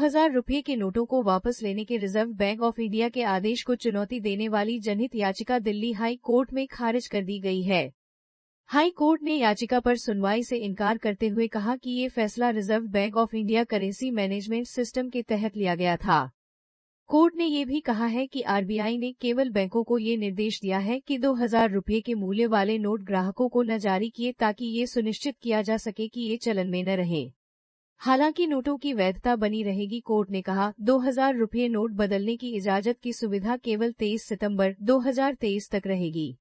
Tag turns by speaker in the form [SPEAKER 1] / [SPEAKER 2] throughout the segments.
[SPEAKER 1] 2000 रुपये के नोटों को वापस लेने के रिजर्व बैंक ऑफ इंडिया के आदेश को चुनौती देने वाली जनहित याचिका दिल्ली हाई कोर्ट में खारिज कर दी गई है। हाई कोर्ट ने याचिका पर सुनवाई से इनकार करते हुए कहा कि ये फैसला reserve bank of India currency management system के तहत लिया गया था। कोर्ट ने ये भी कहा है कि आरबीआई ने केवल बैंकों को ये निर्देश दिया है कि 2000 रुपये के मूल्य वाले नोट ग्राहकों को न जारी किए ताकि ये सुनिश्चित किया जा सके कि ये चलन में न रहे। हालांकि नोटों की वैधता बनी रहेगी। कोर्ट ने कहा 2000 रुपये नोट बदलने की इजाजत की सुविधा केवल 23 सितंबर 2023 तक रहेगी।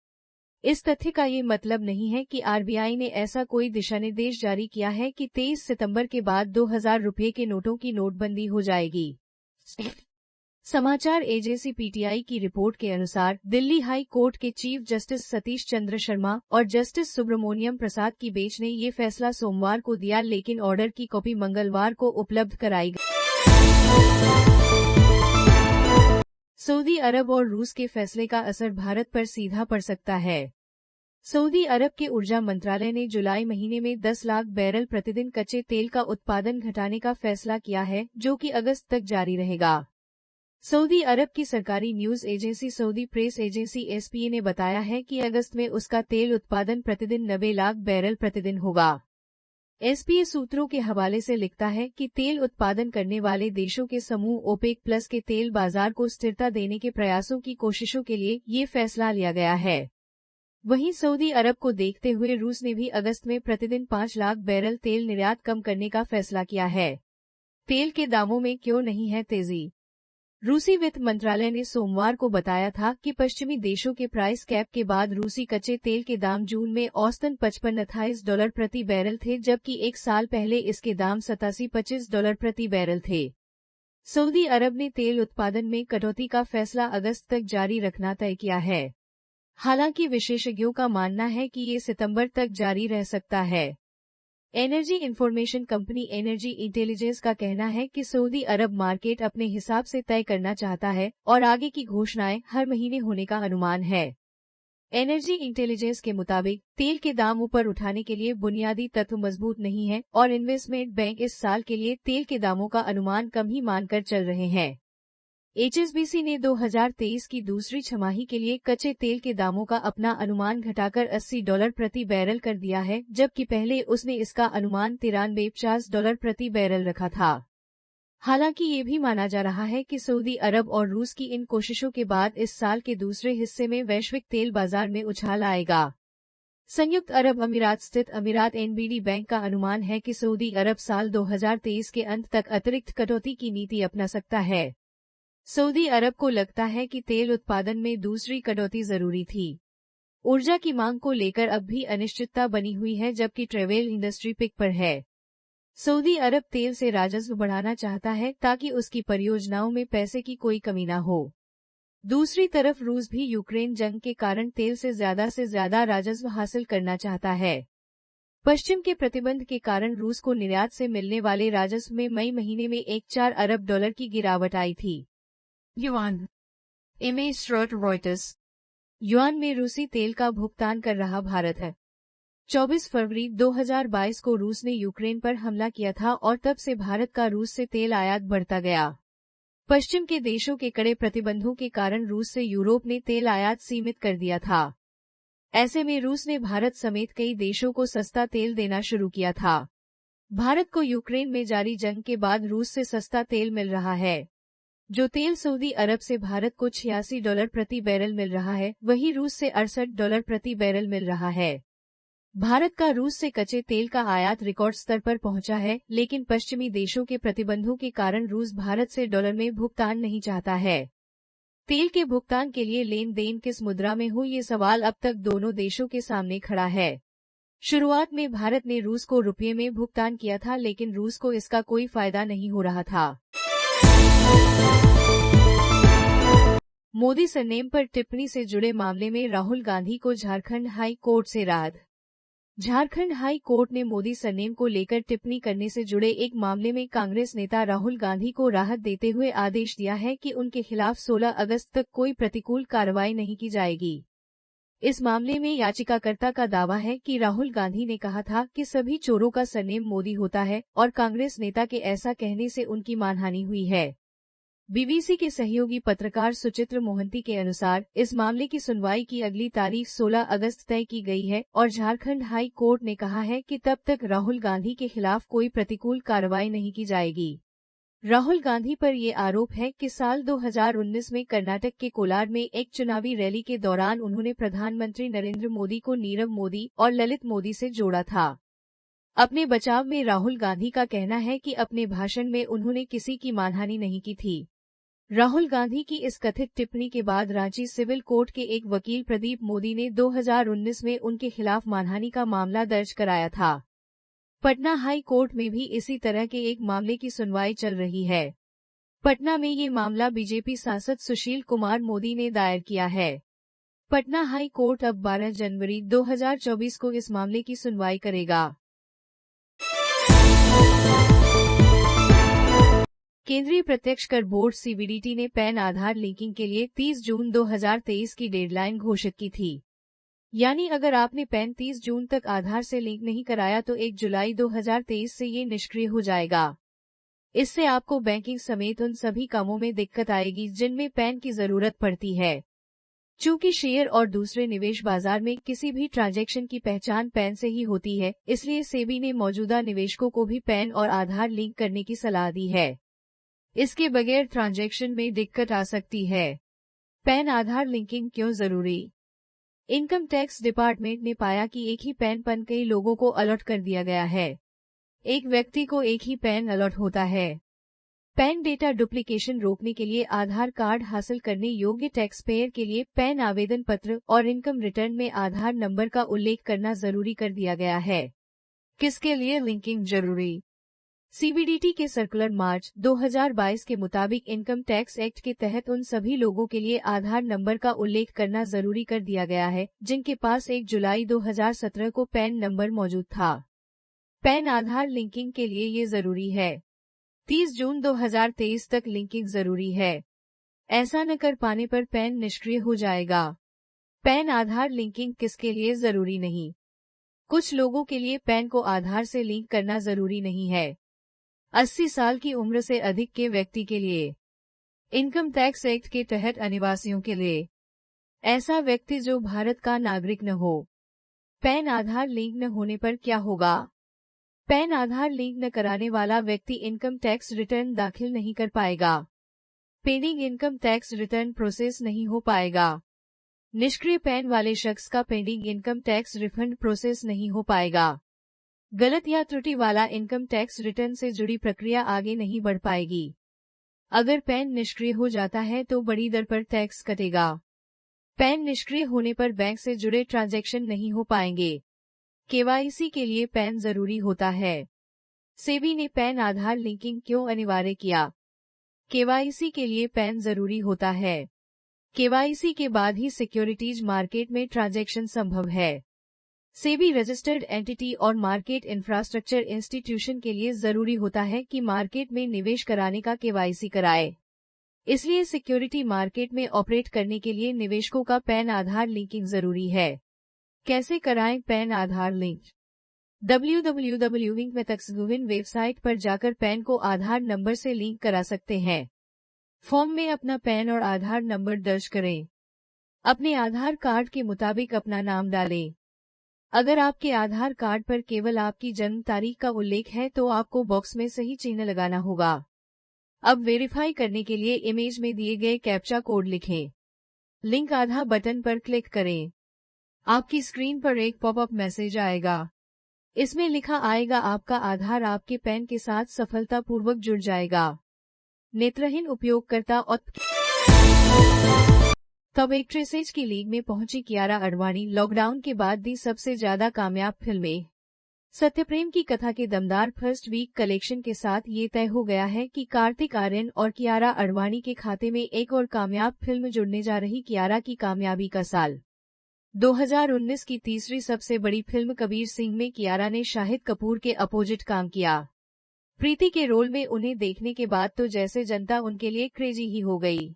[SPEAKER 1] इस तथ्य का ये मतलब नहीं है कि आरबीआई ने ऐसा कोई दिशानिर्देश जारी किया है कि 23 सितंबर के बाद 2000 रुपये के नोटों की नोटबंदी हो जाएगी। समाचार एजेंसी पीटीआई की रिपोर्ट के अनुसार दिल्ली हाई कोर्ट के चीफ जस्टिस सतीश चंद्र शर्मा और जस्टिस सुब्रमोनियम प्रसाद की बेंच ने ये फैसला सोमवार को दिया, लेकिन ऑर्डर की कॉपी मंगलवार को उपलब्ध कराई गई। सऊदी अरब और रूस के फैसले का असर भारत पर सीधा पड़ सकता है। सऊदी अरब के ऊर्जा मंत्रालय ने जुलाई महीने में 10 लाख बैरल प्रतिदिन कच्चे तेल का उत्पादन घटाने का फैसला किया है, जो कि अगस्त तक जारी रहेगा। सऊदी अरब की सरकारी news agency Saudi press agency SPA ने बताया है कि अगस्त में उसका तेल उत्पादन प्रतिदिन 90 लाख बैरल प्रतिदिन होगा। एसपीए सूत्रों के हवाले से लिखता है कि तेल उत्पादन करने वाले देशों के समूह ओपेक प्लस के तेल बाजार को स्थिरता देने के प्रयासों की कोशिशों के लिए ये फैसला लिया गया है। वहीं सऊदी अरब को देखते हुए रूस ने भी अगस्त में प्रतिदिन 5 लाख बैरल तेल निर्यात कम करने का फैसला किया है। तेल के दामों में क्यों नहीं है तेजी? रूसी वित्त मंत्रालय ने सोमवार को बताया था कि पश्चिमी देशों के प्राइस कैप के बाद रूसी कच्चे तेल के दाम जून में औसतन $55-28 प्रति बैरल थे, जबकि एक साल पहले इसके दाम $87-25 प्रति बैरल थे। सऊदी अरब ने तेल उत्पादन में कटौती का फैसला अगस्त तक जारी रखना तय किया है। हालांकि विशेषज्ञों का मानना है कि ये सितंबर तक जारी रह सकता है। Energy information company energy intelligence का कहना है कि सऊदी अरब मार्केट अपने हिसाब से तय करना चाहता है और आगे की घोषणाएं हर महीने होने का अनुमान है। एनर्जी इंटेलिजेंस के मुताबिक तेल के दाम ऊपर उठाने के लिए बुनियादी तत्व मजबूत नहीं है और इन्वेस्टमेंट बैंक इस साल के लिए तेल के दामों का अनुमान कम ही मानकर चल रहे हैं। एचएसबीसी ने 2023 की दूसरी छमाही के लिए कच्चे तेल के दामों का अपना अनुमान घटाकर $80 प्रति बैरल कर दिया है, जबकि पहले उसने इसका अनुमान $93-50 प्रति बैरल रखा था। हालांकि ये भी माना जा रहा है कि सऊदी अरब और रूस की इन कोशिशों के बाद इस साल के दूसरे हिस्से में वैश्विक तेल बाजार में उछाल आएगा। संयुक्त अरब अमीरात स्थित अमीरात एनबीडी बैंक का अनुमान है कि सऊदी अरब साल 2023 के अंत तक अतिरिक्त कटौती की नीति अपना सकता है। सऊदी अरब को लगता है कि तेल उत्पादन में दूसरी कटौती जरूरी थी। ऊर्जा की मांग को लेकर अब भी अनिश्चितता बनी हुई है, जबकि ट्रेवल इंडस्ट्री पिक पर है। सऊदी अरब तेल से राजस्व बढ़ाना चाहता है ताकि उसकी परियोजनाओं में पैसे की कोई कमी न हो। दूसरी तरफ रूस भी यूक्रेन जंग के कारण तेल से ज्यादा राजस्व हासिल करना चाहता है। पश्चिम के प्रतिबंध के कारण रूस को निर्यात से मिलने वाले राजस्व में मई महीने में $4 अरब की गिरावट आई थी। युआन इमेज स्रोत रॉयटर्स। युआन में रूसी तेल का भुगतान कर रहा भारत है। 24 फरवरी 2022 को रूस ने यूक्रेन पर हमला किया था और तब से भारत का रूस से तेल आयात बढ़ता गया। पश्चिम के देशों के कड़े प्रतिबंधों के कारण रूस से यूरोप ने तेल आयात सीमित कर दिया था। ऐसे में रूस ने भारत समेत कई देशों को सस्ता तेल देना शुरू किया था। भारत को यूक्रेन में जारी जंग के बाद रूस से सस्ता तेल मिल रहा है। जो तेल सऊदी अरब से भारत को $86 प्रति बैरल मिल रहा है, वही रूस से $68 प्रति बैरल मिल रहा है। भारत का रूस से कच्चे तेल का आयात रिकॉर्ड स्तर पर पहुंचा है, लेकिन पश्चिमी देशों के प्रतिबंधों के कारण रूस भारत से डॉलर में भुगतान नहीं चाहता है। तेल के भुगतान के लिए लेन देन किस मुद्रा में हो, ये सवाल अब तक दोनों देशों के सामने खड़ा है। शुरुआत में भारत ने रूस को रुपये में भुगतान किया था, लेकिन रूस को इसका कोई फायदा नहीं हो रहा था। मोदी सरनेम पर टिप्पणी से जुड़े मामले में राहुल गांधी को झारखंड हाई कोर्ट से राहत। झारखंड हाई कोर्ट ने मोदी सरनेम को लेकर टिप्पणी करने से जुड़े एक मामले में कांग्रेस नेता राहुल गांधी को राहत देते हुए आदेश दिया है कि उनके खिलाफ 16 अगस्त तक कोई प्रतिकूल कार्रवाई नहीं की जाएगी। इस मामले में याचिकाकर्ता का दावा है कि राहुल गांधी ने कहा था कि सभी चोरों का सरनेम मोदी होता है और कांग्रेस नेता के ऐसा कहने से उनकी मानहानि हुई है। बीबीसी के सहयोगी पत्रकार सुचित्र मोहंती के अनुसार इस मामले की सुनवाई की अगली तारीख 16 अगस्त तय की गई है और झारखंड हाई कोर्ट ने कहा है कि तब तक राहुल गांधी के खिलाफ कोई प्रतिकूल कार्रवाई नहीं की जाएगी। राहुल गांधी पर ये आरोप है कि साल 2019 में कर्नाटक के कोलार में एक चुनावी रैली के दौरान उन्होंने प्रधानमंत्री नरेंद्र मोदी को नीरव मोदी और ललित मोदी से जोड़ा था। अपने बचाव में राहुल गांधी का कहना है कि अपने भाषण में उन्होंने किसी की मानहानि नहीं की थी। राहुल गांधी की इस कथित टिप्पणी के बाद रांची सिविल कोर्ट के एक वकील प्रदीप मोदी ने 2019 में उनके खिलाफ मानहानि का मामला दर्ज कराया था। पटना हाई कोर्ट में भी इसी तरह के एक मामले की सुनवाई चल रही है। पटना में ये मामला बीजेपी सांसद सुशील कुमार मोदी ने दायर किया है। पटना हाई कोर्ट अब 12 जनवरी 2024 को इस मामले की सुनवाई करेगा। केंद्रीय प्रत्यक्ष कर बोर्ड सीबीडीटी ने पैन आधार लिंकिंग के लिए 30 जून 2023 की डेडलाइन घोषित की थी। यानी अगर आपने पैन 30 जून तक आधार से लिंक नहीं कराया तो 1 जुलाई 2023 से ये निष्क्रिय हो जाएगा। इससे आपको बैंकिंग समेत उन सभी कामों में दिक्कत आएगी जिनमें पैन की जरूरत पड़ती है। चूंकि शेयर और दूसरे निवेश बाजार में किसी भी ट्रांजैक्शन की पहचान पैन से ही होती है, इसलिए सेबी ने मौजूदा निवेशकों को भी पैन और आधार लिंक करने की सलाह दी है। इसके बगैर ट्रांजैक्शन में दिक्कत आ सकती है। पैन आधार लिंकिंग क्यों जरूरी? इनकम टैक्स डिपार्टमेंट ने पाया कि एक ही पैन पर कई लोगों को अलॉट कर दिया गया है। एक व्यक्ति को एक ही पैन अलॉट होता है। पैन डेटा डुप्लीकेशन रोकने के लिए आधार कार्ड हासिल करने योग्य टैक्स पेयर के लिए पैन आवेदन पत्र और इनकम रिटर्न में आधार नंबर का उल्लेख करना जरूरी कर दिया गया है। किसके लिए लिंकिंग जरूरी? सीबीडीटी के सर्कुलर मार्च 2022 के मुताबिक इनकम टैक्स एक्ट के तहत उन सभी लोगों के लिए आधार नंबर का उल्लेख करना जरूरी कर दिया गया है जिनके पास 1 जुलाई 2017 को पैन नंबर मौजूद था। पैन आधार लिंकिंग के लिए ये जरूरी है। 30 जून 2023 तक लिंकिंग जरूरी है। ऐसा न कर पाने पर पैन निष्क्रिय हो जाएगा। पैन आधार लिंकिंग किसके लिए जरूरी नहीं? कुछ लोगों के लिए पैन को आधार से लिंक करना जरूरी नहीं है। 80 साल की उम्र से अधिक के व्यक्ति के लिए, इनकम टैक्स एक्ट के तहत अनिवासियों के लिए, ऐसा व्यक्ति जो भारत का नागरिक न हो। पैन आधार लिंक न होने पर क्या होगा? पैन आधार लिंक न कराने वाला व्यक्ति इनकम टैक्स रिटर्न दाखिल नहीं कर पाएगा। Pending income tax return process नहीं हो पाएगा। निष्क्रिय पैन वाले शख्स का pending income tax refund process नहीं हो पाएगा। गलत या त्रुटि वाला इनकम टैक्स रिटर्न से जुड़ी प्रक्रिया आगे नहीं बढ़ पाएगी। अगर पैन निष्क्रिय हो जाता है तो बड़ी दर पर टैक्स कटेगा। पैन निष्क्रिय होने पर बैंक से जुड़े ट्रांजैक्शन नहीं हो पाएंगे। केवाईसी के लिए पैन जरूरी होता है। सेबी ने पैन आधार लिंकिंग क्यों अनिवार्य किया? केवाईसी के लिए पैन जरूरी होता है। केवाईसी के बाद ही सिक्योरिटीज मार्केट में ट्रांजैक्शन संभव है। सेबी रजिस्टर्ड एंटिटी और मार्केट इंफ्रास्ट्रक्चर इंस्टीट्यूशन के लिए जरूरी होता है कि मार्केट में निवेश कराने का केवाईसी कराए। इसलिए सिक्योरिटी मार्केट में ऑपरेट करने के लिए निवेशकों का पैन आधार लिंकिंग जरूरी है। कैसे कराएं पैन आधार लिंक? www.incmetexgovin वेबसाइट पर जाकर पैन को आधार नंबर से लिंक करा सकते हैं। फॉर्म में अपना पैन और आधार नंबर दर्ज करें। अपने आधार कार्ड के मुताबिक अपना नाम डालें। अगर आपके आधार कार्ड पर केवल आपकी जन्म तारीख का उल्लेख है तो आपको बॉक्स में सही चिन्ह लगाना होगा। अब वेरीफाई करने के लिए इमेज में दिए गए कैप्चा कोड लिखें। लिंक आधार बटन पर क्लिक करें। आपकी स्क्रीन पर एक पॉपअप मैसेज आएगा। इसमें लिखा आएगा आपका आधार आपके पैन के साथ सफलतापूर्वक जुड़ जाएगा। नेत्रहीन उपयोगकर्ता और तब एक्ट्रेसेज की लीग में पहुंची कियारा अडवाणी। लॉकडाउन के बाद दी सबसे ज्यादा कामयाब फिल्में। सत्यप्रेम की कथा के दमदार फर्स्ट वीक कलेक्शन के साथ ये तय हो गया है कि कार्तिक आर्यन और कियारा अडवाणी के खाते में एक और कामयाब फिल्म जुड़ने जा रही। कियारा की कामयाबी का साल 2019 की तीसरी सबसे बड़ी फिल्म कबीर सिंह में कियारा ने शाहिद कपूर के अपोजिट काम किया। प्रीति के रोल में उन्हें देखने के बाद तो जैसे जनता उनके लिए क्रेजी ही हो गई।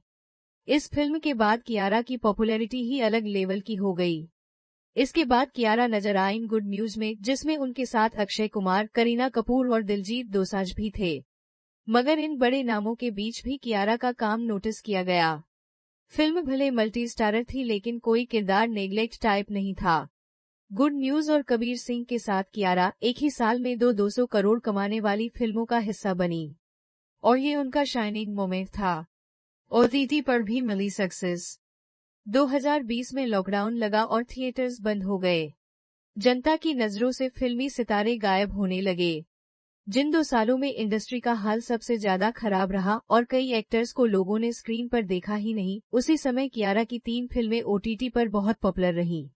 [SPEAKER 1] इस फिल्म के बाद कियारा की पॉपुलैरिटी ही अलग लेवल की हो गई। इसके बाद कियारा नजर आईं गुड न्यूज में, जिसमें उनके साथ अक्षय कुमार, करीना कपूर और दिलजीत दोसांझ भी थे। मगर इन बड़े नामों के बीच भी कियारा का काम नोटिस किया गया। फिल्म भले मल्टी स्टारर थी, लेकिन कोई किरदार नेग्लेक्ट टाइप नहीं था। गुड न्यूज और कबीर सिंह के साथ कियारा एक ही साल में 200 करोड़ कमाने वाली फिल्मों का हिस्सा बनी और ये उनका शाइनिंग मोमेंट था। ओटीटी पर भी मिली सक्सेस। 2020 में लॉकडाउन लगा और थिएटर्स बंद हो गए। जनता की नजरों से फिल्मी सितारे गायब होने लगे। जिन 2 सालों में इंडस्ट्री का हाल सबसे ज्यादा खराब रहा और कई एक्टर्स को लोगों ने स्क्रीन पर देखा ही नहीं, उसी समय कियारा की 3 फिल्में ओटीटी पर बहुत पॉपुलर रहीं।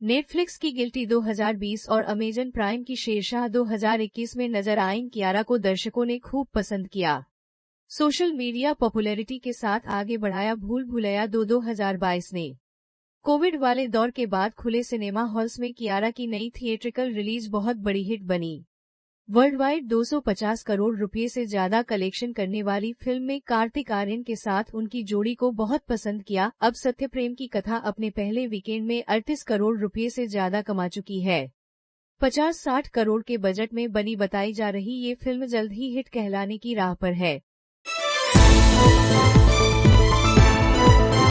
[SPEAKER 1] नेटफ्लिक्स की गिल्टी 2020 और अमेजन प्राइम की शेरशाह 2021 में नजर आईं कियारा को दर्शकों ने खूब पसंद किया। सोशल मीडिया पॉपुलैरिटी के साथ आगे बढ़ाया भूल भुलैया 2022 ने। कोविड वाले दौर के बाद खुले सिनेमा हॉल्स में कियारा की नई थिएट्रिकल रिलीज बहुत बड़ी हिट बनी। वर्ल्ड वाइड 250 करोड़ रुपए से ज्यादा कलेक्शन करने वाली फिल्म में कार्तिक आर्यन के साथ उनकी जोड़ी को बहुत पसंद किया। अब सत्यप्रेम की कथा अपने पहले वीकेंड में 38 करोड़ रुपए से ज्यादा कमा चुकी है। 50-60 करोड़ के बजट में बनी बताई जा रही ये फिल्म जल्द ही हिट कहलाने की राह पर है।